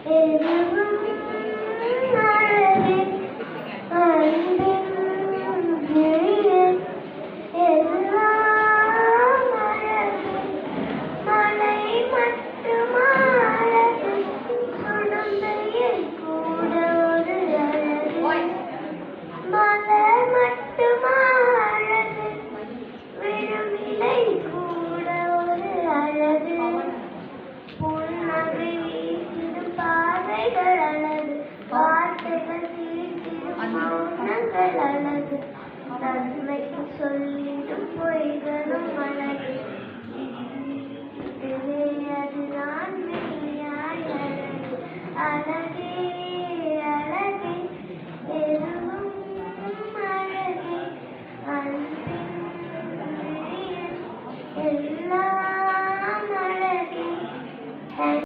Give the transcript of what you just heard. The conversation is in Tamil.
எதுவும் அழகே அன்பின் விழியே எல்லாம் அழகு மலை மட்டுமா அழகு சுடந்தையில் கூட ஒரு அழகு மலர் மட்டுமா அழகு விழுமிலை கூட ஒரு அழகு புன்னகை வீசிடும் பாதைகள் அழகு வார்த்தைகள் வீசிடும் மௌனங்கள் அழகு நன்மைக்கு சொல்லிடும் பொய்களும் அழகு